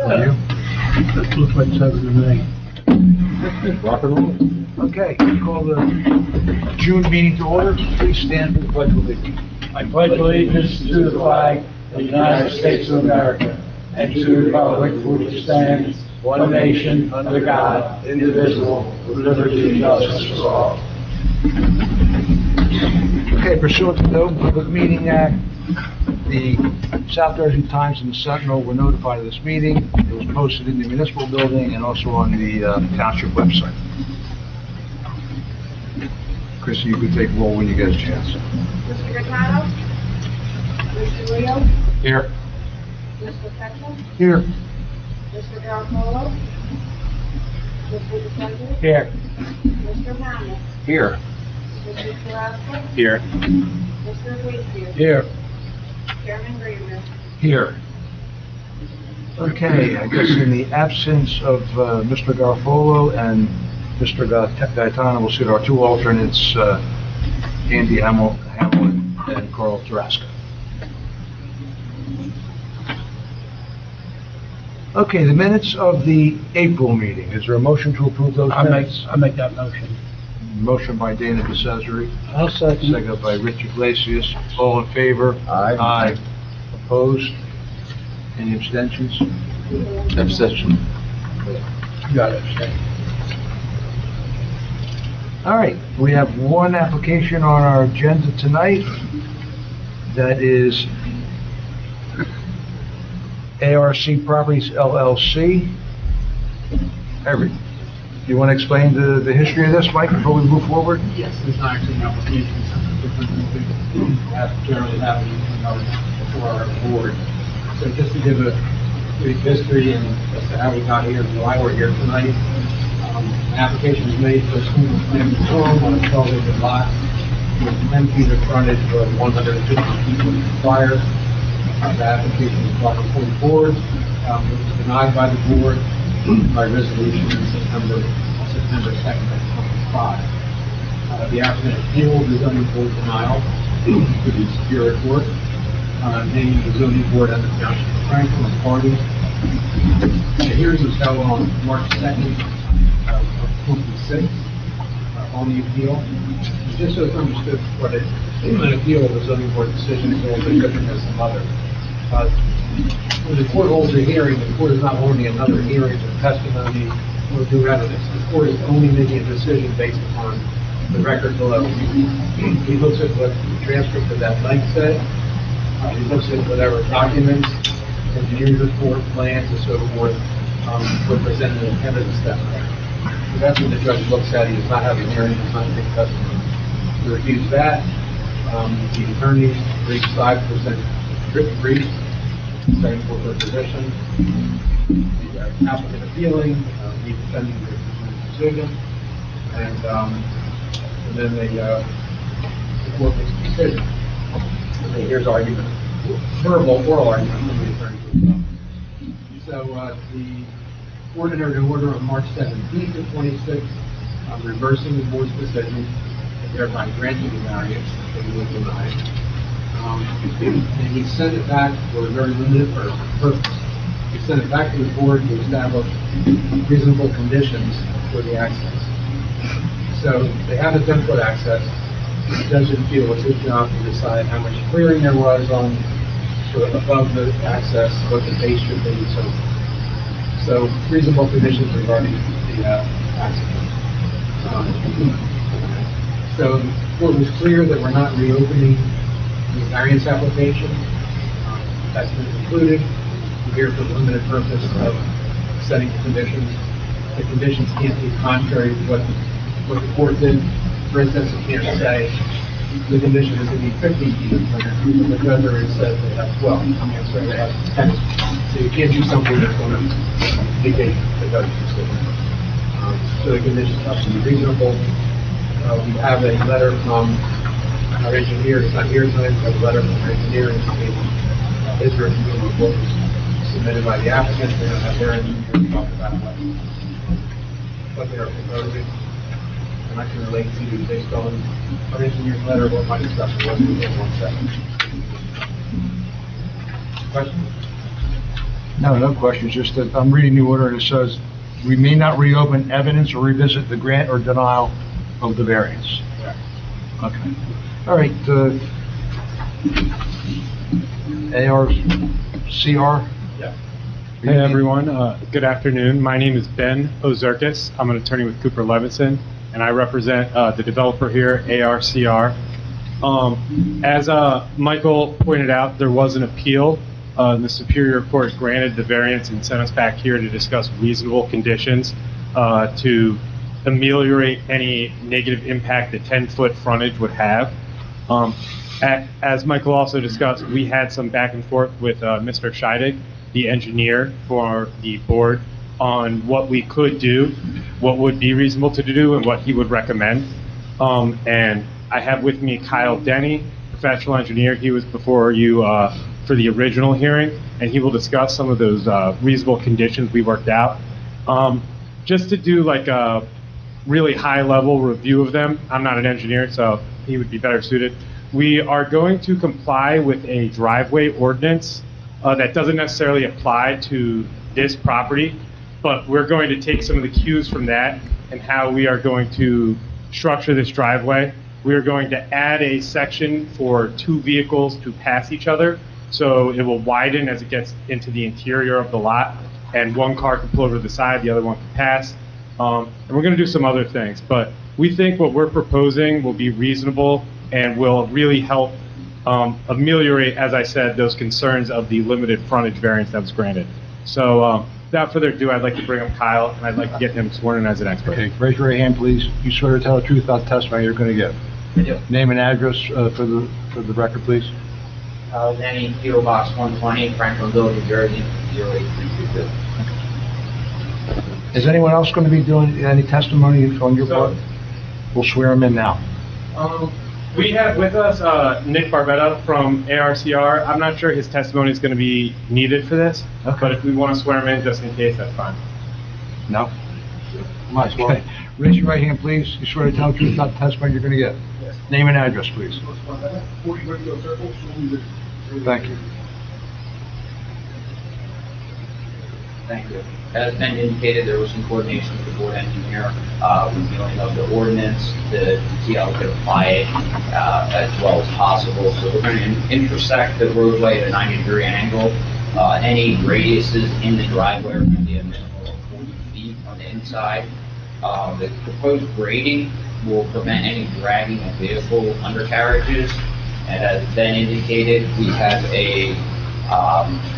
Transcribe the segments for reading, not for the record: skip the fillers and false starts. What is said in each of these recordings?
For you? Looks like 7 to 9. Rock and roll. Okay, call the June meeting to order. Please stand for the pledge of allegiance. I pledge allegiance to the flag of the United States of America and to the republic for which it stands, one nation, under God, indivisible, with liberty and justice for all. Okay, pursuant to the Open Public Meeting Act, the South Jersey Times and the Sentinel were notified of this meeting. It was posted in the municipal building and also on the township website. Chrissy, you can take roll when you get a chance. Mr. Gattaro? Mr. Leo? Here. Mr. Petrol? Here. Mr. Garafolo? Mr. DeSenza? Here. Mr. Hammond? Here. Mr. Tarasco? Here. Mr. Wakefield? Here. Chairman Graver? Here. Okay, I guess in the absence of Mr. Garofalo and Mr. Gaetano, we'll sit our two alternates, Andy Hamlin and Carl Tarasco. Okay, the minutes of the April meeting. Is there a motion to approve those minutes? I make that motion. Motion by Dana Desazari, I'll second. second by Rich Iglesias. All in favor? Aye. Aye. Opposed? Any abstentions? Abstention. Got it. All right, we have one application on our agenda tonight. That is ARC Properties LLC. Harry, you want to explain the history of this, Mike, before we move forward? Yes, there's not actually an application, it's different than we have generally happening before our board. So just to give a brief history and as to how we got here and why we're here tonight. An application was made for a single family home on a 12-acre lot with 10 feet of frontage for 150 feet was required. The application was brought before the board. It was denied by the board by resolution in September 2nd, 2005. The applicant appealed the zoning board denial to the Superior Court, naming the zoning board and the township of Franklin as parties. The hearing was held on March 2nd of 26 on the appeal. Just so it's understood what an appeal of the zoning board decision is a little bit different than some other. When the court holds a hearing, the court is not holding another hearing for testimony or due evidence. The court is only making a decision based upon the record below. He looks at what the transcript of that night said. He looks at whatever documents, engineer's report, plans, and so forth, were presented in evidence that night. So that's what the judge looks at. He does not have a hearing, he does not take testimony. To refuse that, the attorneys briefed 5% written brief, saying for their position. The applicant appealing, the defending the decision, and then the court makes a decision. And then here's argument, oral argument from the attorney. So the court entered an order on March 17th of 26, reversing the board's decision, and thereby granting the variance that he was denied. And he sent it back for a very limited purpose. He sent it back to the board to establish reasonable conditions for the access. So they have a 10-foot access. The judge didn't feel it was his job to decide how much clearing there was on sort of above the access, what the base should be, and so forth. So reasonable conditions regarding the access. So the court was clear that we're not reopening the variance application. That's been concluded. We're here for the limited purpose of setting the conditions. The conditions can't be contrary to what the court did. For instance, it can't say the condition is to be 15 feet in front. The judge already said they have 12. I'm sorry, they have 10. So you can't do something that's going to negate the judge's decision. So the conditions have to be reasonable. We have a letter from our engineer, he's not here tonight, we have a letter from our engineer indicating his review of what was submitted by the applicant. They don't have their engineer talk about what they are proposing. And I can relate to you based on our engineer's letter, what my discussion was in 1 second. Questions? No questions, just that I'm reading the order and it says, we may not reopen evidence or revisit the grant or denial of the variance. Okay. All right, ARCR? Hey everyone, good afternoon. My name is Ben Ozerkis. I'm an attorney with Cooper Levinson, and I represent the developer here, ARCR. As Michael pointed out, there was an appeal. The Superior Court granted the variance and sent us back here to discuss reasonable conditions to ameliorate any negative impact the 10-foot frontage would have. As Michael also discussed, we had some back and forth with Mr. Scheidig, the engineer for the board, on what we could do, what would be reasonable to do, and what he would recommend. And I have with me Kyle Denny, professional engineer. He was before you for the original hearing, and he will discuss some of those reasonable conditions we worked out. Just to do like a really high-level review of them, I'm not an engineer, so he would be better suited. We are going to comply with a driveway ordinance that doesn't necessarily apply to this property, but we're going to take some of the cues from that and how we are going to structure this driveway. We are going to add a section for two vehicles to pass each other, so it will widen as it gets into the interior of the lot, and one car can pull over to the side, the other one can pass. And we're going to do some other things, but we think what we're proposing will be reasonable and will really help ameliorate, as I said, those concerns of the limited frontage variance that was granted. So without further ado, I'd like to bring up Kyle, and I'd like to get him sworn in as an expert. Okay, raise your right hand, please. You swear to tell the truth about the testimony you're going to give. I do. Name and address for the record, please. Denny, PO Box 120, Franklinville, New Jersey, 08322. Is anyone else going to be doing any testimony on your part? We'll swear him in now. We have with us Nick Barbetta from ARCR. I'm not sure his testimony is going to be needed for this, Okay. but if we want to swear him in just in case, that's fine. No? Might as well. Raise your right hand, please. You swear to tell the truth about the testimony you're going to give. Yes. Name and address, please. 40 Ridgeville Circle, Swansea. Thank you. Thank you. As Ben indicated, there was some coordination with the board engineer, reviewing of the ordinance to see how we could apply it as well as possible. So we're going to intersect the roadway at a 90-degree angle. Any radiuses in the driveway are going to be a minimum of 40 feet on the inside. The proposed grading will prevent any dragging of vehicle undercarriages. And as Ben indicated, we have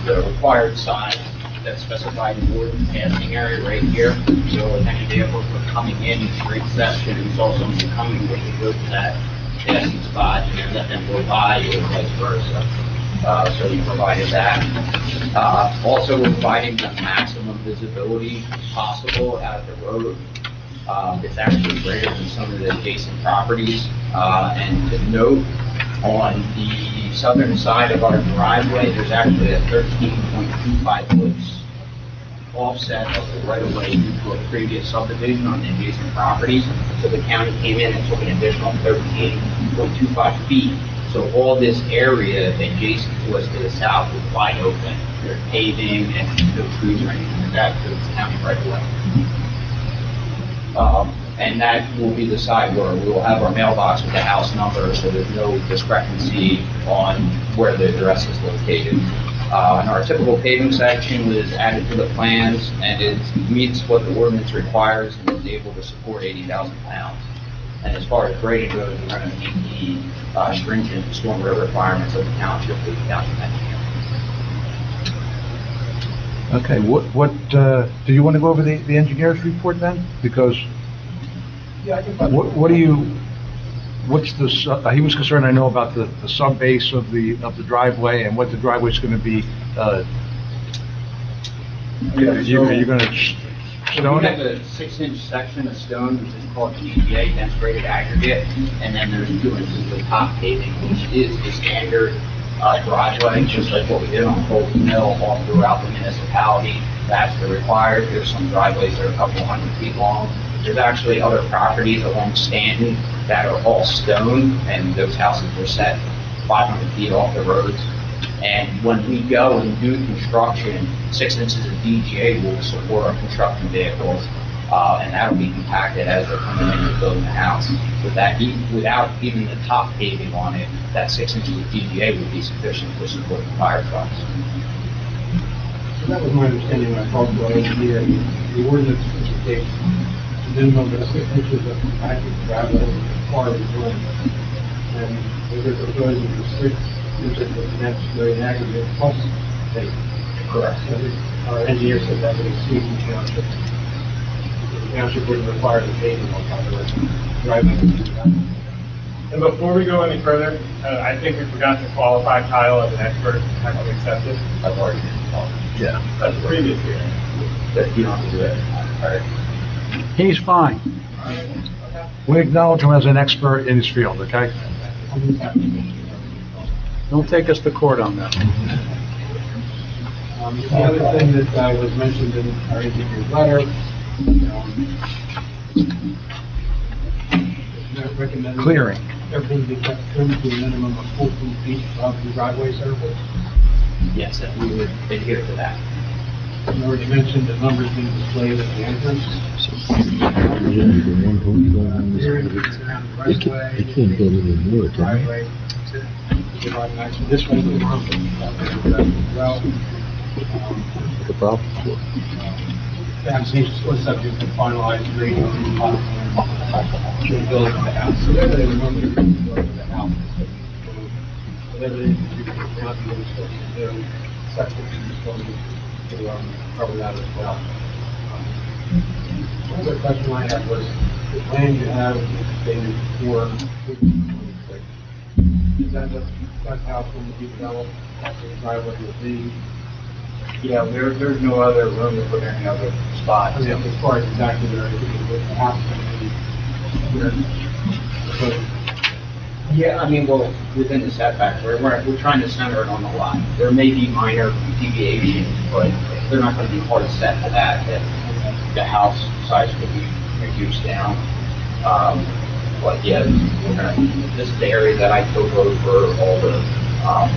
the required size that's specified in the ordinance passing area right here. So if any vehicles were coming in straight section and saw somebody coming, they could go to that passing spot and then let them go by or vice versa. So we provided that. Also, we're providing the maximum visibility possible out of the road. It's actually greater than some of the adjacent properties. And to note, on the southern side of our driveway, there's actually a 13.25 foot offset of the right-of-way due to a previous subdivision on the adjacent properties. So the county came in and took an additional 13.25 feet. So all this area adjacent to us to the south is wide open. There's paving and no trees or anything like that, because it's county right-of-way. And that will be the side where we will have our mailbox with the house number, so there's no discrepancy on where the address is located. And our typical paving section was added to the plans, and it meets what the ordinance requires and is able to support 80,000 pounds. And as far as grading goes, we're going to meet the stringent stormwater requirements of the township with the county engineer. Okay, do you want to go over the engineer's report then? Because what's the, he was concerned, I know, about the sub-base of the driveway and what the driveway's going to be, you're going to stone We have it? a 6-inch section of stone, which is called GPA, dense graded aggregate, and then there's 2 inches of top paving, which is the standard driveway, just like what we did on Colton Mill all throughout the municipality. That's the required. There's some driveways that are a couple hundred feet long. There's actually other properties along Stanton that are all stone, and those houses were set 500 feet off the roads. And when we go and do construction, 6 inches of DGA will support our construction vehicles, and that'll be compacted as they're coming in to build the house. Without even the top paving on it, that 6 inches of DGA would be sufficient to support the fire trucks. So that was my understanding when I talked to our engineer. The ordinance indicates a minimum of 6 inches of compacted gravel required to run. And we're proposing for 6 inches of necessary aggregate plus tape. Correct. Our engineer said that would exceed the township. The township wouldn't require the paving on top of the driveway. And before we go any further, I think we forgot to qualify Kyle as an expert, have him accepted. I've already been told Yeah. That's previous year. that you don't have to do it. All right. He's fine. We acknowledge him as an expert in his field, okay? Don't take us to court on that. The other thing that was mentioned in our engineer's letter, recommended. Clearing. Everything be kept trimmed to a minimum of 14 feet above the driveway surface. Yes, and we would adhere to that. You already mentioned the numbers being displayed at the entrance. They can't build it in wood, can they? Driveway. This way, well, The problem? the application was subject to finalized grading and building of the house. So whatever they remember to do for the house. Whatever they do, they're not going to do, septic is supposed to cover that as well. One other question I had was, the plan you have is dated for 2026. Is that what that house will be developed, that's the driveway will be? Yeah, there's no other room to put any other spots. I mean, as far as exactly where it is, what the house is going to be, where, Yeah, I mean, well, within the setback, we're trying to center it on the lot. There may be minor deviations, but they're not gonna be hard set to that the house size could be reduced down. But yeah, this is the area that I took over all the,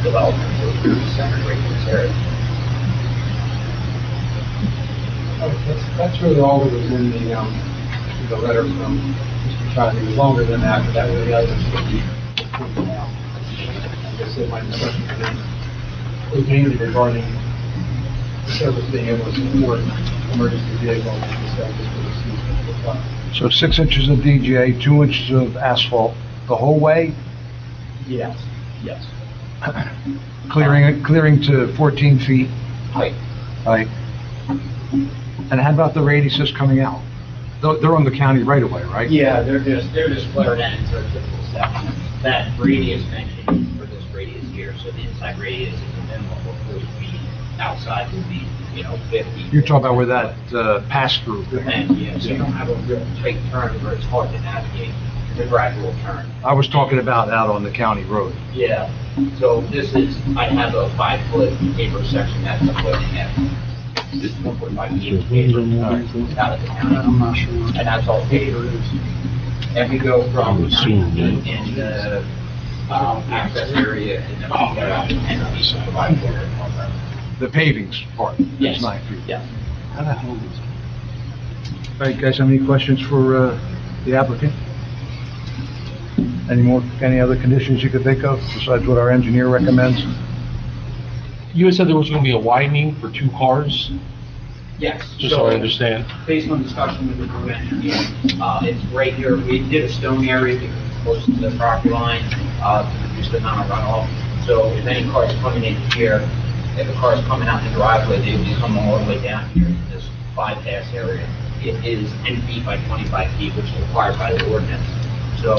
development, so it's really centered right in this area. that's really all that was in the letter from Mr. Childs. It was longer than that, but that was the others that he pointed out. I guess that my discussion for them was mainly regarding the service being able to support emergency vehicles and stuff just for the season. So 6 inches of DGA, 2 inches of asphalt, the whole way, Yes. Yes. clearing to 14 feet, Height. right? And how about the radiuses coming out? They're on the county right away, right? Yeah, they're just flared in into a typical section. That radius mentioned is for this radius here, so the inside radius is a minimum of 40 feet. Outside would be, 50. You're talking about where that pass-through thing. And, yeah, so you don't have a real tight turn where it's hard to navigate. It's a gradual turn. I was talking about out on the county road. Yeah, so this is, I have a 5-foot paper section that's I'm putting in. This is 1.5 feet of paper out of the county. I'm not sure. And that's all paper. And we go from assume 9 that. feet in the access area, and then we go out to 10 feet to provide for it. The pavings part Yes. is 9 feet. Yeah. All right, guys, have any questions for the applicant? Any other conditions you could think of besides what our engineer recommends? You had said there was going to be a widening for 2 cars, Yes. just so I understand. Based on discussion with the borough engineer, it's right here, we did a stone area because it's close to the property line, to reduce the amount of runoff. So if any cars coming in here, if a car's coming out the driveway, they would be coming all the way down here to this bypass area. It is 10 feet by 25 feet, which is required by the ordinance. So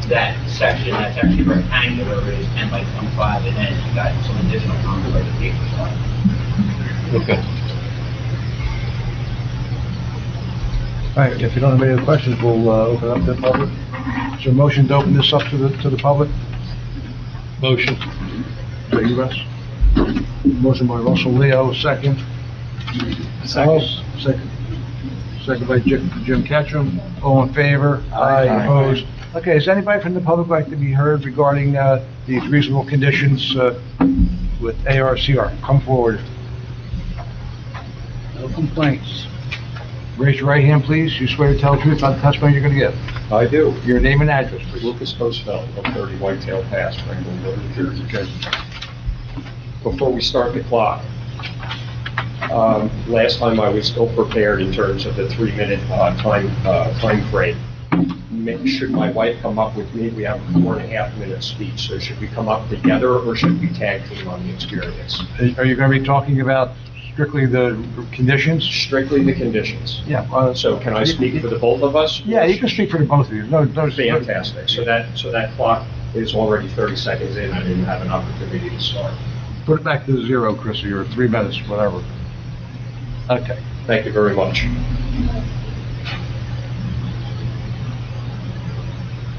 that section that's actually rectangular is 10 by 25, and then you got some additional room for the paper side. Okay. All right, if you don't have any other questions, we'll open up to the public. Is there a motion to open this up to the public? Motion. Is that you, Russ? Motion by Russell Leo, second. Second by Jim Ketchum. All in favor? Aye. Opposed? Okay, is anybody from the public like to be heard regarding these reasonable conditions with ARCR. Come forward. No complaints. Raise your right hand, please. You swear to tell the truth about the testimony you're going to give. I do. Your name and address, please. Lucas Bosfeld, 130 Whitetail Pass, Franklin, New Jersey. Before we start the clock, last time I was ill prepared in terms of the 3-minute time frame. Should my wife come up with me, we have a 4.5-minute speech, so should we come up together or should we tag team on the experience? Are you going to be talking about strictly the conditions? Strictly the conditions. Yeah. So can I speak for the both of us? Yeah, you can speak for the both of you. No, Fantastic. So that clock is already 30 seconds in. I didn't have an opportunity to start. Put it back to 0, Chris, or 3 minutes, whatever. Okay. Thank you very much.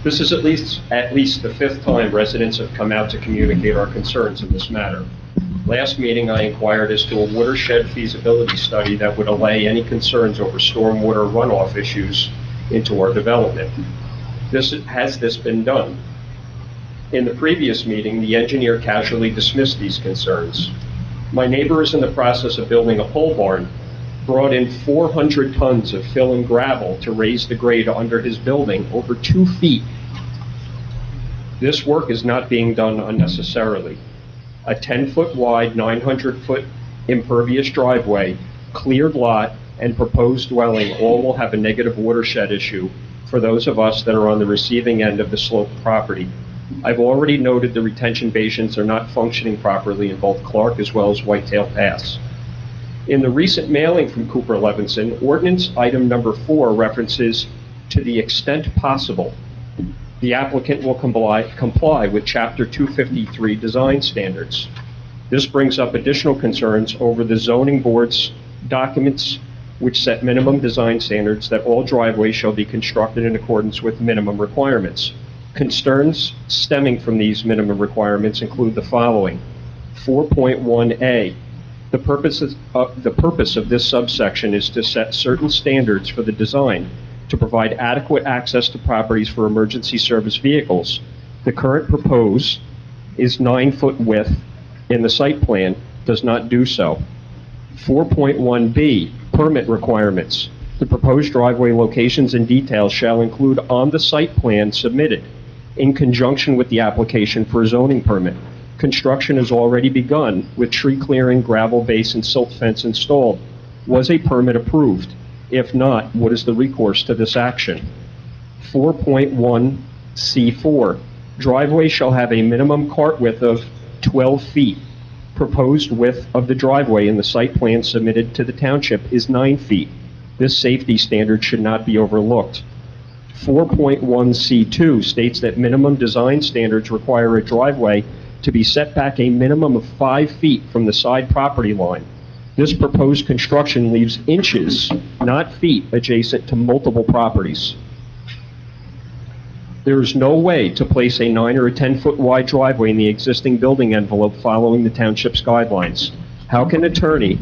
This is at least the 5th time residents have come out to communicate our concerns in this matter. Last meeting, I inquired as to a watershed feasibility study that would allay any concerns over stormwater runoff issues into our development. Has this been done? In the previous meeting, the engineer casually dismissed these concerns. My neighbor is in the process of building a pole barn, brought in 400 tons of fill and gravel to raise the grade under his building over 2 feet. This work is not being done unnecessarily. A 10-foot wide, 900-foot impervious driveway, cleared lot, and proposed dwelling all will have a negative watershed issue for those of us that are on the receiving end of the sloped property. I've already noted the retention basins are not functioning properly in both Clark as well as Whitetail Pass. In the recent mailing from Cooper Levinson, ordinance item number 4 references to the extent possible. The applicant will comply with Chapter 253 design standards. This brings up additional concerns over the zoning board's documents which set minimum design standards that all driveways shall be constructed in accordance with minimum requirements. Concerns stemming from these minimum requirements include the following. 4.1a. The purpose of this subsection is to set certain standards for the design to provide adequate access to properties for emergency service vehicles. The current proposed is 9-foot width in the site plan does not do so. 4.1b, permit requirements. The proposed driveway locations and details shall include on the site plan submitted in conjunction with the application for a zoning permit. Construction has already begun with tree clearing, gravel base, and silt fence installed. Was a permit approved? If not, what is the recourse to this action? 4.1C4, driveway shall have a minimum cart width of 12 feet. Proposed width of the driveway in the site plan submitted to the township is 9 feet. This safety standard should not be overlooked. 4.1C2 states that minimum design standards require a driveway to be set back a minimum of 5 feet from the side property line. This proposed construction leaves inches, not feet, adjacent to multiple properties. There is no way to place a 9 or a 10-foot wide driveway in the existing building envelope following the township's guidelines. How can an attorney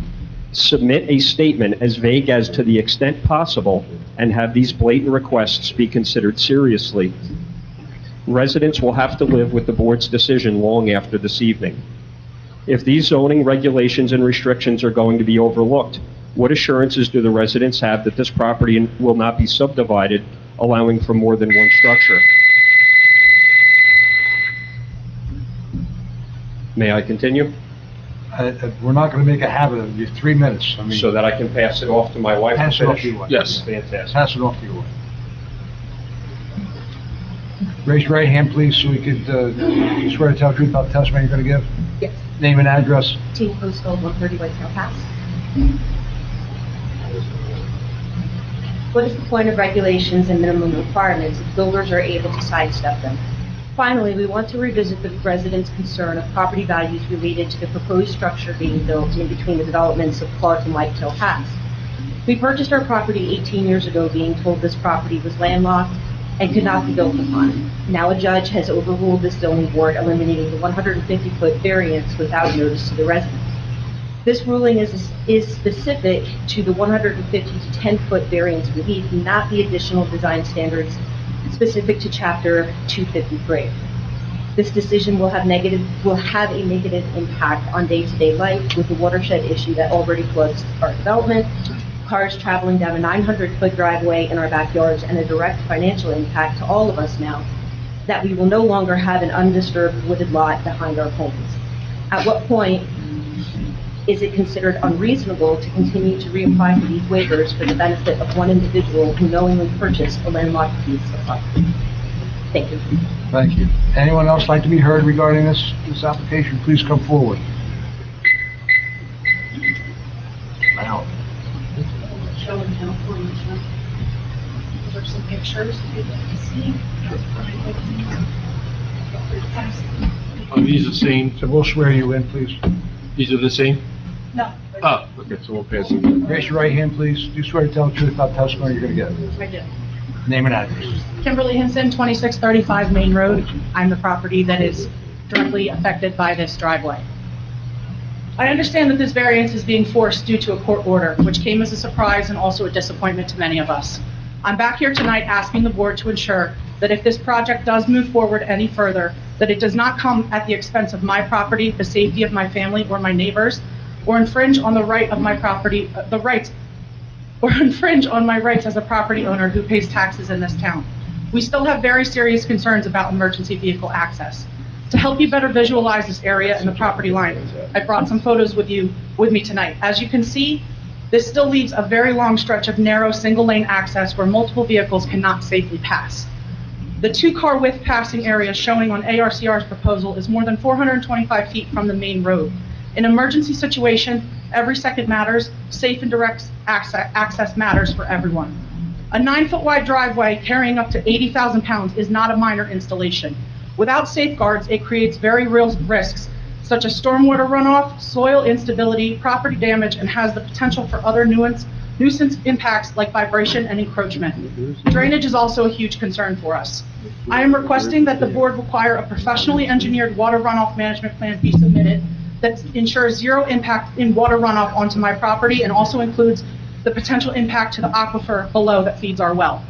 submit a statement as vague as to the extent possible and have these blatant requests be considered seriously? Residents will have to live with the board's decision long after this evening. If these zoning regulations and restrictions are going to be overlooked, what assurances do the residents have that this property will not be subdivided, allowing for more than one structure? May I continue? We're not going to make a habit of you. 3 minutes. I mean, So that I can pass it off to my wife? Pass it off to your wife. Yes. Fantastic. pass it off to you. Raise your right hand, please, so we could, you swear to tell the truth about the testimony you're going to give? Yes. Name and address. Team Postcode 130 Whitetail Pass. What is the point of regulations and minimum requirements if builders are able to sidestep them? Finally, we want to revisit the residents' concern of property values related to the proposed structure being built in between the developments of Clark and Whitetail Pass. We purchased our property 18 years ago being told this property was landlocked and could not be built upon. Now a judge has overruled the zoning board, eliminating the 150-foot variance without notice to the residents. This ruling is specific to the 150 to 10-foot variance relief, not the additional design standards specific to Chapter 253. This decision will have a negative impact on day-to-day life with the watershed issue that already floods our development, cars traveling down a 900-foot driveway in our backyards, and a direct financial impact to all of us now that we will no longer have an undisturbed wooded lot behind our homes. At what point is it considered unreasonable to continue to reapply for these waivers for the benefit of one individual who knowingly purchased a landlocked piece of property? Thank you. Thank you. Anyone else like to be heard regarding this application? Please come forward. Now. Showing California, there's some pictures you'd like to see. Are these the same? So we'll swear you in, please. These are the same? No. Oh, okay, so we'll pass them. Raise your right hand, please. Do you swear to tell the truth about the testimony you're going to give? I do. Name and address. Kimberly Hinson, 2635 Main Road. I'm the property that is directly affected by this driveway. I understand that this variance is being forced due to a court order, which came as a surprise and also a disappointment to many of us. I'm back here tonight asking the board to ensure that if this project does move forward any further, that it does not come at the expense of my property, the safety of my family or my neighbors, or infringe on the right of my property, or infringe on my rights as a property owner who pays taxes in this town. We still have very serious concerns about emergency vehicle access. To help you better visualize this area and the property line, I brought some photos with me tonight. As you can see, this still leaves a very long stretch of narrow single-lane access where multiple vehicles cannot safely pass. The two-car width passing area showing on ARCR's proposal is more than 425 feet from the main road. In an emergency situation, every second matters. Safe and direct access matters for everyone. A 9-foot wide driveway carrying up to 80,000 pounds is not a minor installation. Without safeguards, it creates very real risks, such as stormwater runoff, soil instability, property damage, and has the potential for other nuisance impacts like vibration and encroachment. Drainage is also a huge concern for us. I am requesting that the board require a professionally engineered water runoff management plan be submitted that ensures zero impact in water runoff onto my property and also includes the potential impact to the aquifer below that feeds our well.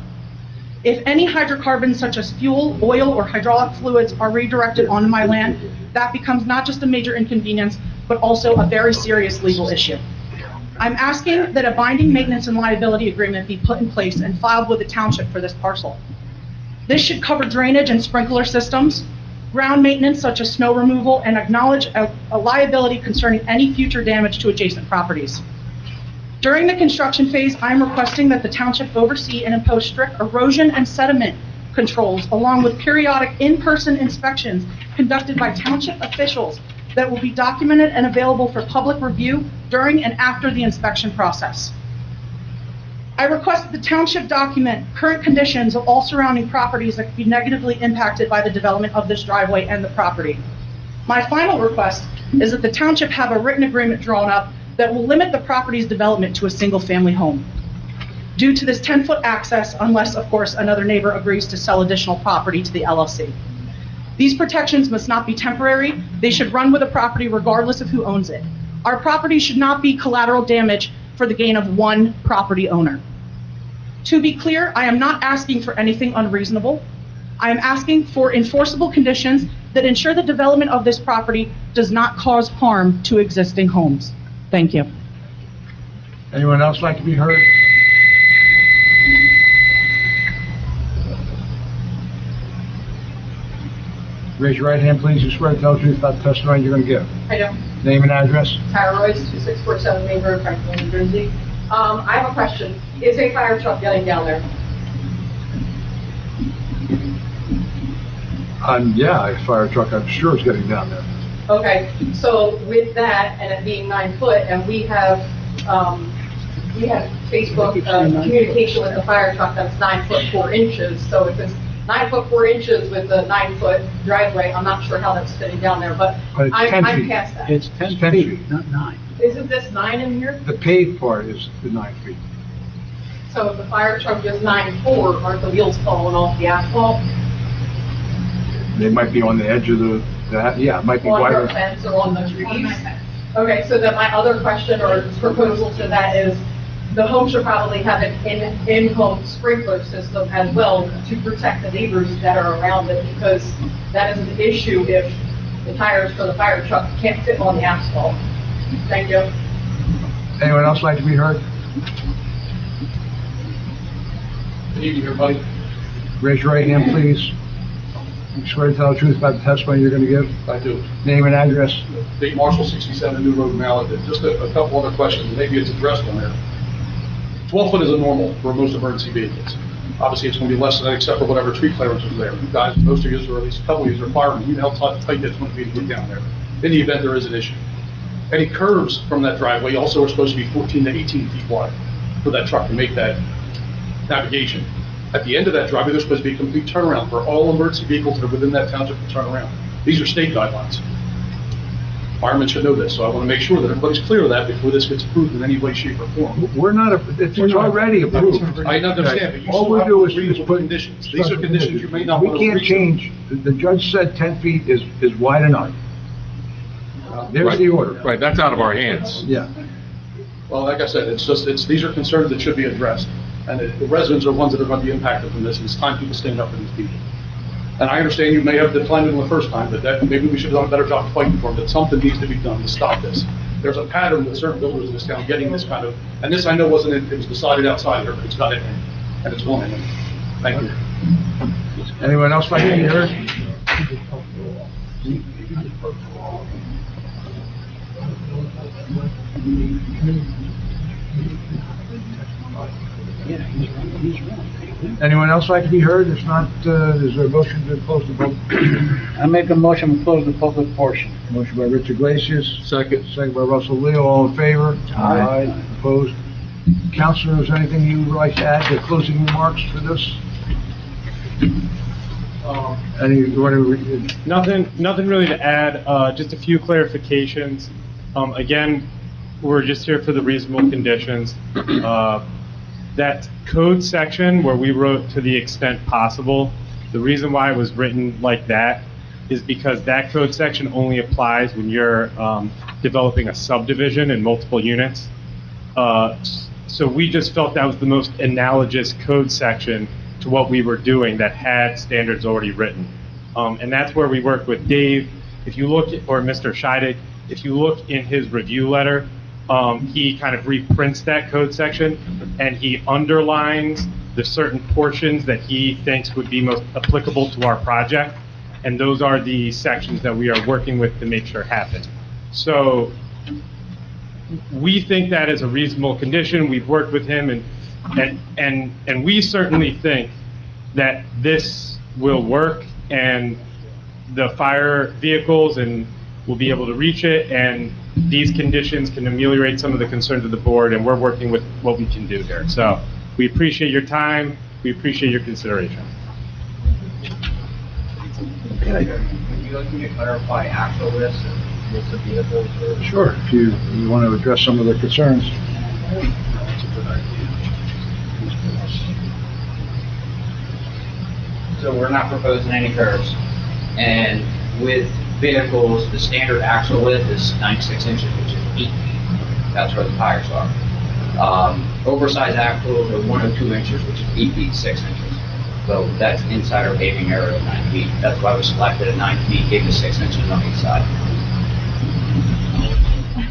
If any hydrocarbons such as fuel, oil, or hydraulic fluids are redirected onto my land, that becomes not just a major inconvenience, but also a very serious legal issue. I'm asking that a binding maintenance and liability agreement be put in place and filed with the township for this parcel. This should cover drainage and sprinkler systems, ground maintenance such as snow removal, and acknowledge a liability concerning any future damage to adjacent properties. During the construction phase, I am requesting that the township oversee and impose strict erosion and sediment controls along with periodic in-person inspections conducted by township officials that will be documented and available for public review during and after the inspection process. I request that the township document current conditions of all surrounding properties that could be negatively impacted by the development of this driveway and the property. My final request is that the township have a written agreement drawn up that will limit the property's development to a single-family home due to this 10-foot access, unless, of course, another neighbor agrees to sell additional property to the LLC. These protections must not be temporary. They should run with the property regardless of who owns it. Our property should not be collateral damage for the gain of one property owner. To be clear, I am not asking for anything unreasonable. I am asking for enforceable conditions that ensure the development of this property does not cause harm to existing homes. Thank you. Anyone else like to be heard? Raise your right hand, please. You swear to tell the truth about the testimony you're going to give. I do. Name and address. Tara Royce, 2647 Main Road, Franklin, New Jersey. I have a question. Is a fire truck getting down there? Yeah, a fire truck, I'm sure is getting down there. Okay, so with that, and it being 9 foot, and we have Facebook communication with the fire truck that's 9 foot 4 inches, so if it's 9 foot 4 inches with a 9 foot driveway, I'm not sure how that's fitting down there, but But it's 10 I'm feet. past that. It's 10 feet, not 9. Isn't this 9 in here? The paved part is the 9 feet. So if the fire truck is 9.4, aren't the wheels falling off the asphalt? They might be on the edge of yeah, it might be On wider. your fence or on the trees? Okay, so then my other question or proposal to that is, the home should probably have an in-home sprinkler system as well to protect the neighbors that are around it, because that is an issue if the tires for the fire truck can't fit on the asphalt. Thank you. Anyone else like to be heard? Good evening, everybody. Raise your right hand, please. You swear to tell the truth about the testimony you're going to give? I do. Name and address. Dave Marshall, 67 New Road, Malaga. Just a couple other questions, maybe it's addressed on there. 12 foot is a normal for most emergency vehicles. Obviously, it's going to be less than that except for whatever tree clearance is there. You guys, most of you, or at least a couple of you, are firemen. You know how tight that's going to be to get down there. In the event there is an issue. Any curves from that driveway also are supposed to be 14 to 18 feet wide for that truck to make that navigation. At the end of that driveway, there's supposed to be a complete turnaround for all emergency vehicles that are within that township to turn around. These are state guidelines. Firemen should know this, so I want to make sure that everybody's clear of that before this gets approved in any way, shape, or form. We're not, it's already approved. I understand, but you All still we have do to is agree with put conditions. These are conditions you may not want to We can't agree to. change, the judge said 10 feet is wide enough. There's the order. Right, that's out of our hands. Yeah. Well, like I said, these are concerns that should be addressed. And the residents are ones that are going to be impacted from this, and it's time people stand up for these people. And I understand you may have declined it the first time, but maybe we should have done a better job fighting for them, that something needs to be done to stop this. There's a pattern with certain builders in this town getting this kind of, and this I know wasn't, it was decided outside here, but it's got it in, and it's going in. Thank you. Anyone else like to be heard? Anyone else like to be heard? If not, is there a motion to close the public? I make a motion to close the public portion. Motion by Richard Glacius. Second. Second by Russell Leo, all in favor? Aye. Opposed? Counselor, is there anything you would like to add to closing remarks for this? Any, you want to, Nothing really to add, just a few clarifications. Again, we're just here for the reasonable conditions. That code section where we wrote to the extent possible, the reason why it was written like that is because that code section only applies when you're developing a subdivision in multiple units. So we just felt that was the most analogous code section to what we were doing that had standards already written. And that's where we worked with Dave. If you look, or Mr. Scheidegg, if you look in his review letter, he kind of reprints that code section and he underlines the certain portions that he thinks would be most applicable to our project. And those are the sections that we are working with to make sure happen. So we think that is a reasonable condition. We've worked with him and we certainly think that this will work and the fire vehicles and will be able to reach it, and these conditions can ameliorate some of the concerns of the board, and we're working with what we can do here. So we appreciate your time. We appreciate your consideration. okay. Would you like me to clarify actual lists of vehicles or? Sure, if you want to address some of the concerns. So we're not proposing any curves. And with vehicles, the standard axle width is 96 inches, which is 8 feet. That's where the tires are. Oversized axles are 102 inches, which is 8 feet 6 inches. So that's inside our paving area of 9 feet. That's why we selected at 9 feet, gave us 6 inches on each side.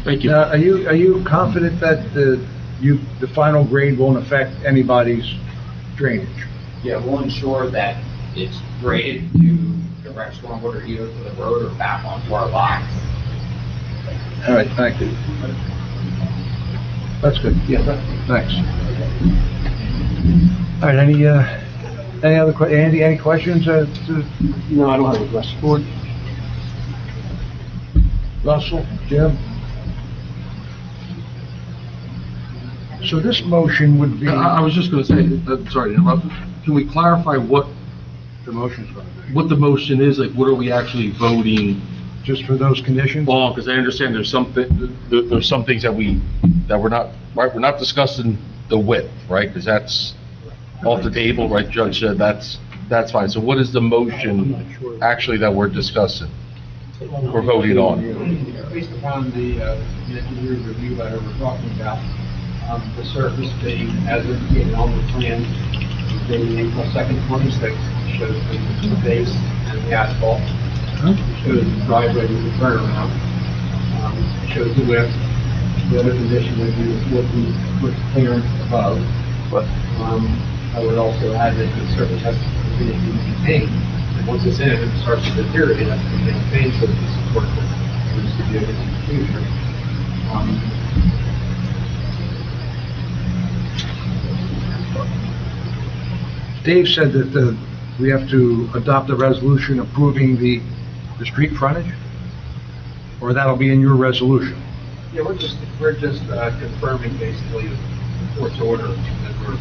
Thank you. Now, are you confident that the final grade won't affect anybody's drainage? Yeah, we'll ensure that it's graded to direct stormwater either to the road or back onto our lot. All right, thank you. That's good, yeah, thanks. All right, any other, Andy, any questions? No, I don't have a question. Board? Russell, Jim? So this motion would be, I was just gonna say, sorry to interrupt, can we clarify what the motion's going to be, what the motion is, like, what are we actually voting just for those conditions? on? Because I understand there's some things that we're not, right, we're not discussing the width, right? Because that's off the table, right, Judge said, that's fine. So what is the motion actually that we're discussing? We're voting on? Based upon the engineer's review letter we're talking about, The surface being, as indicated on the plan, dating April 2nd, 26, shows the base and the asphalt. Shows the driveway with the turnaround. Shows the width. The other condition would be with clearance above. I would also add that the surface has to continue to be maintained. And once it's in, it starts to deteriorate, it has to be maintained so that the support is to be in the future. Dave said that we have to adopt a resolution approving the street frontage? Or that'll be in your resolution? Yeah, we're just confirming basically the court's order that we're.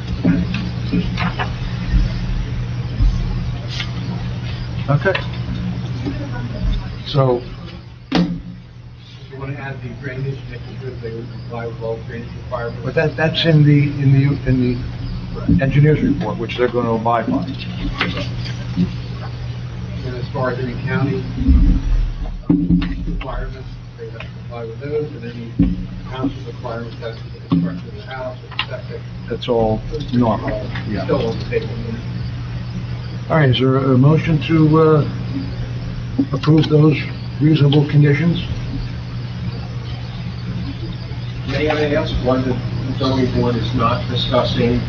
Okay. So, You want to add the drainage, making sure that they would comply with all drainage requirements. but that's in the engineer's report, which they're going to abide by. And as far as any county requirements, they have to comply with those, and any township requirements as to the construction of the house or the septic. That's all normal, yeah. Still on the table. All right, is there a motion to approve those reasonable conditions? May I ask why the zoning board is not discussing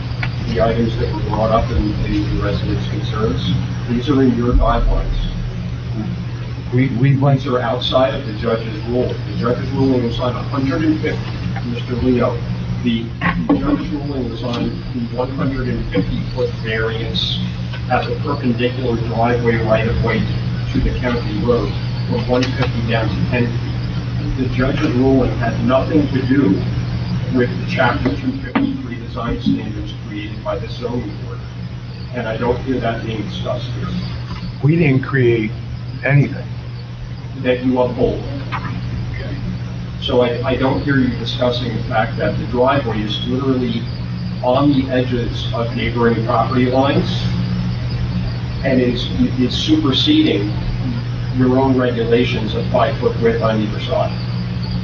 the items that were brought up in the residents' concerns? These are in your guidelines. We went, These are outside of the judge's ruling. The judge's ruling was on 150, Mr. Leo. The judge's ruling was on the 150-foot variance at the perpendicular driveway right-of-way to the county road from 150 down to 10 feet. The judge's ruling had nothing to do with the Chapter 253 design standards created by the zoning board. And I don't hear that being discussed here. we didn't create anything. That you uphold. So I don't hear you discussing the fact that the driveway is literally on the edges of neighboring property lines and is superseding your own regulations of 5-foot width on either side.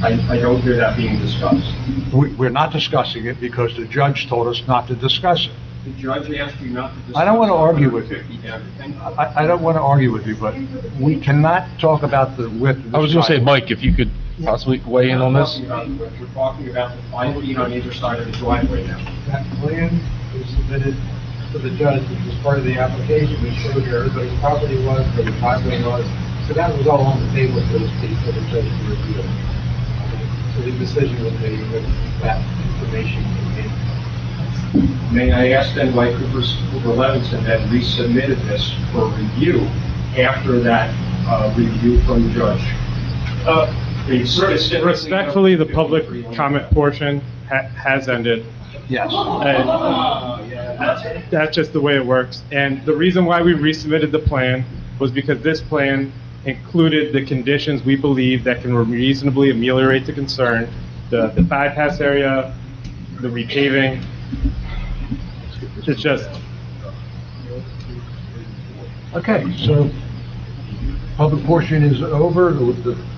I don't hear that being discussed. We're not discussing it because the judge told us not to discuss it. The judge asked you not to discuss. I don't want to argue with you. 150 down to 10 foot. I don't want to argue with you, but we cannot talk about the width of the I was gonna say, sidewalk. Mike, if you could possibly weigh in on this? We're talking about the 5 feet on either side of the driveway now. That plan was submitted to the judge, which was part of the application. We showed where everybody's property was, where the driveway was. So that was all on the table, so to speak, for the judge to review. So the decision was made with that information contained. May I ask then why Cooper Levinson had resubmitted this for review after that review from the judge? They specifically- Respectfully, the public comment portion has ended. Yes. And that's just the way it works. And the reason why we resubmitted the plan was because this plan included the conditions we believe that can reasonably ameliorate the concern, the bypass area, the repaving. It's just, Okay, so public portion is over, it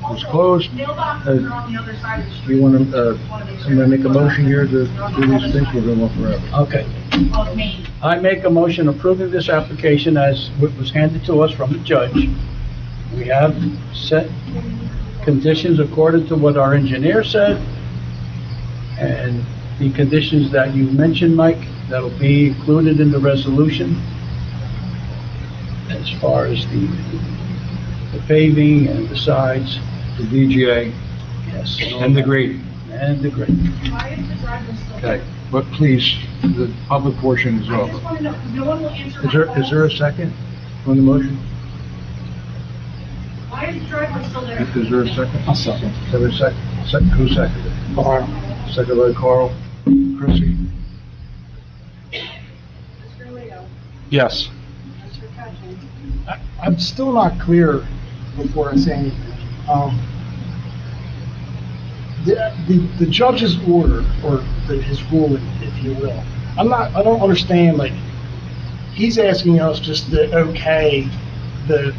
was closed. Mailboxes are on the other side of the Do street. you want to, somebody make a motion here to do these things? We're going on forever. Okay. Of Maine. I make a motion approving this application as what was handed to us from the judge. We have set conditions according to what our engineer said, and the conditions that you mentioned, Mike, that'll be included in the resolution as far as the paving and the sides, The DGA yes. and the grading. And the grading. Why is the driveway still Okay, there? but please, the public portion is I just over. want to know, because no one will answer my Is there a call. second on the motion? Why is the driveway still there? Is there a second? I'll second. Is there a second? Who seconded it? Carl. Second by Carl. Chrissy? Mr. Leo? Yes. Mr. Cattrick? I'm still not clear before I say anything. The judge's order, or his ruling, if you will, I don't understand, like, he's asking us just to okay the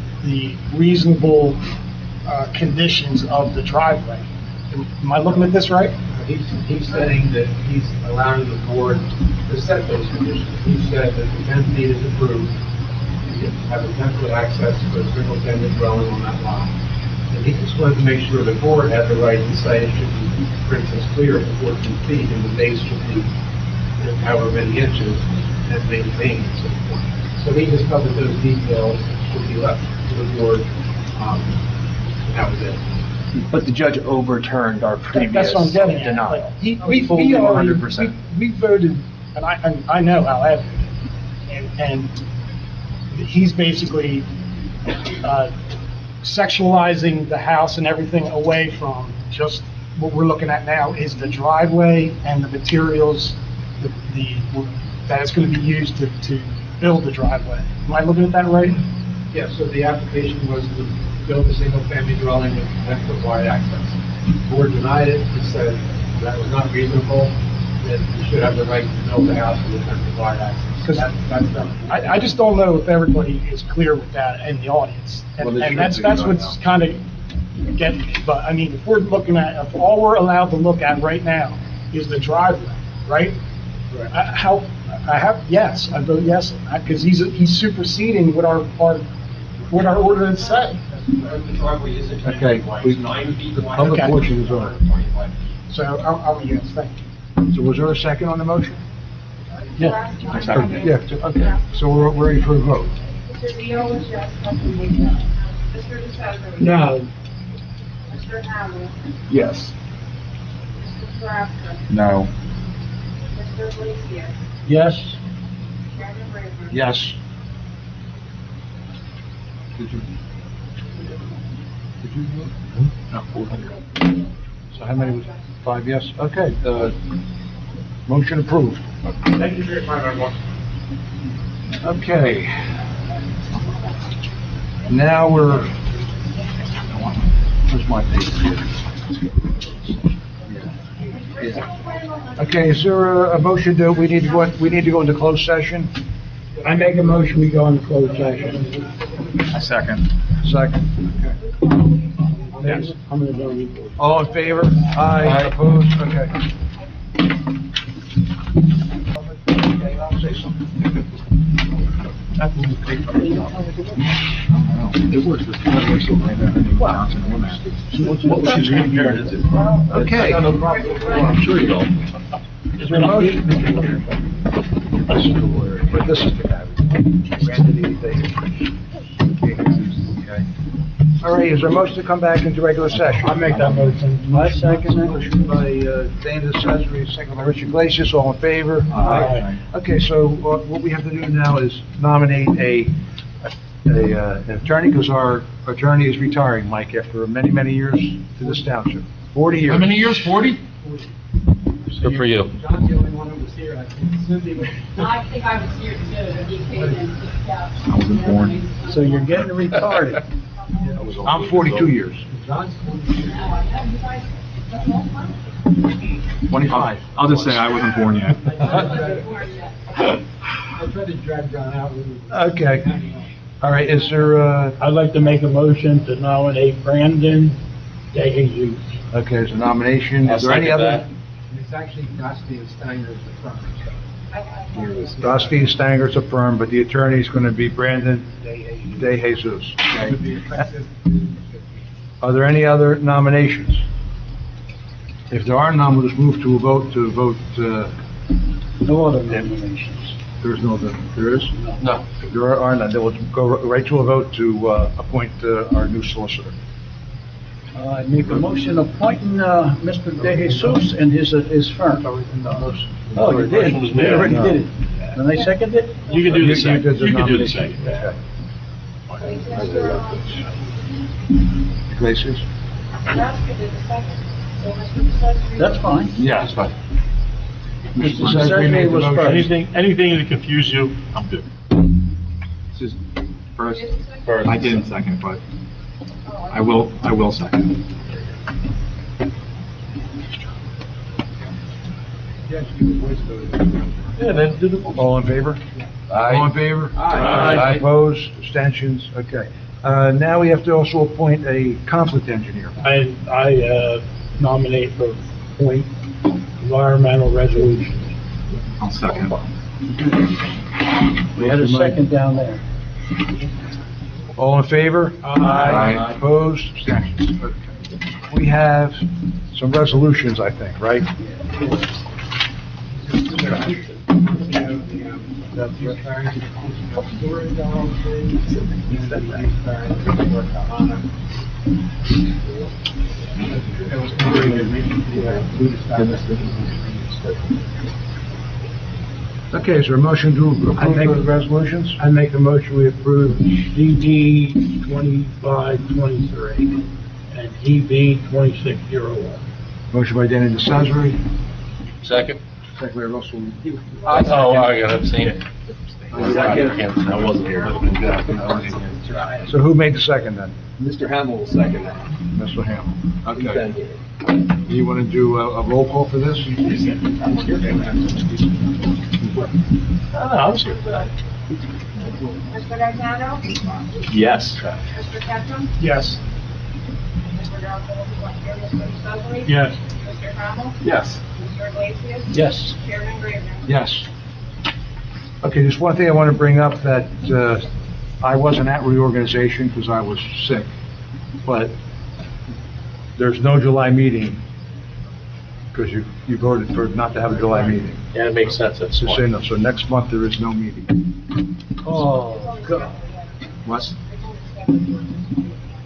reasonable, conditions of the driveway. Am I looking at this right? He's saying that he's allowing the board to set those conditions. He said that the 10 feet is approved, you can have a 10-foot access to a single-family dwelling on that lot. And he just wanted to make sure the board had the right to say it should be, for instance, clear to 14 feet, and the base should be however many inches, and maintained and so forth. So he just felt that those details should be left to the board, that was it. But the judge overturned our previous That's what I'm getting at. denial. Like, we Fully already, 100%. we voted, and I know how I voted. And he's basically, sexualizing the house and everything away from just what we're looking at now is the driveway and the materials, that it's gonna be used to build the driveway. Am I looking at that right? Yeah, so the application was to build a single-family dwelling with 10-foot wide access. The board denied it, it said that was not reasonable, that you should have the right to build a house with a 10-foot wide access. That's done. I just don't know if everybody is clear with that in the audience. And that's what's kind of getting me. But, I mean, if we're looking at, if all we're allowed to look at right now is the driveway, right? Yes, I vote yes on that, because he's superseding what our ordinance say. The driveway is a 10 Okay, feet wide, we- it's 9 feet the wide. public Okay. portion is over. 25 feet. So I'm a yes, thank you. So was there a second on the motion? Yeah. Yeah, okay, so we're ready for a vote. Mr. Leo is yes, Mr. Leo. Mr. DeSenza. No. Mr. Allen. Yes. Mr. Carrasco. No. Mr. Iglesias. Yes. Chairman Raver. Yes. No. So how many was, 5 yes? Okay, motion approved. Thank you for your time, everyone. Okay. Now where's my paper? Okay, is there a motion that we need to go into closed session? I make a motion, we go into closed session. A second. Second. Yes. I'm gonna go report. All in favor? Aye. Opposed? Okay. Say something. It was. What was his name here? Okay. I'm sure you don't. Is there a motion? This is the lawyer, but this is the guy. Granted anything. Okay. All right, is there a motion to come back into regular session? I make that motion. I second it. Motion by Dana Cesare, second by Richard Glacius, all in favor? Aye. Okay, so what we have to do now is nominate an attorney, because our attorney is retiring, Mike, after many, many years to this township. 40 years. How many years, 40? Good for you. John's the only one who was here, I think Cindy was. I think I was here too, he came in, yeah. I wasn't born. So you're getting retarded. I'm 42 years. John's. 25. I'll just say I wasn't born yet. I tried to drag John out. Okay. All right, is there, I'd like to make a motion to nominate Brandon DeJesus. okay, there's a nomination. Is there any other? It's actually Gospey and Steiner's the firm. Dusty Stanger's a firm, but the attorney's going to be Brandon DeJesus. It would be Okay. effective. Are there any other nominations? If there are none, we'll just move to a vote No other nominations. there's no other, there is? No. If there are none, then we'll go right to a vote to appoint our new solicitor. I make a motion appointing, Mr. DeJesus and his firm. Oh, you did? You already did it. And I second it? You can do the You second. did the You can do the nomination. second. Okay. Iglesias? Carrasco did the second. So Mr. DeSenza. That's fine. Yeah, that's fine. Mr. Cesare made the was motion. first. Anything to confuse you, I'm good. First, I didn't second, but I will second. Yes, you voice voted. Yeah, then do the. All in favor? All in favor? Aye. Opposed, abstentions, okay. Now we have to also appoint a conflict engineer. I nominate for point environmental resolutions. I'll second. We had a second down there. All in favor? Aye. Opposed? Abstentions? Okay. We have some resolutions, I think, right? Okay, is there a motion to approve those resolutions? I make a motion, we approve DD 2523 and EB 2601. Motion by Danny DeCesare, Second? second by Russell. Oh, I got abstain. I wasn't here. So who made the second then? Mr. Hamel will second that. Mr. Hamel. Okay. Do you want to do a roll call for this? I was here for that. Mr. Gagliano? Yes. Mr. Ketchum? Yes. Mr. Garfield, Mr. Suzzardi? Yes. Mr. Hamel? Yes. Mr. Iglesias? Yes. Chairman Graven? Yes. Okay, just one thing I want to bring up that I wasn't at reorganization because I was sick, but there's no July meeting because you voted for not to have a July meeting. Yeah, it makes sense, that's Just saying, so next month there is no meeting. Oh, God. What?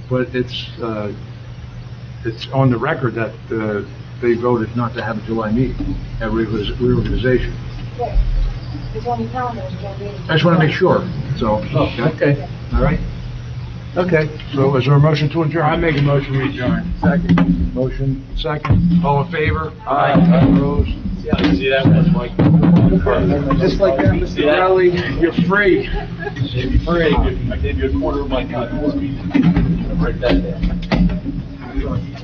But it's on the record that they voted not to have a July meeting at reorganization. It's only calendar, it's no meeting. I just want to make sure, so. Okay. All right? Okay, so is there a motion to adjourn? I make a motion, we adjourn. Second. Motion, second. All in favor? Aye. Opposed? See that one, Mike? Just like that, Mr. Rowley, you're free. I gave you a quarter of my time. Write that down.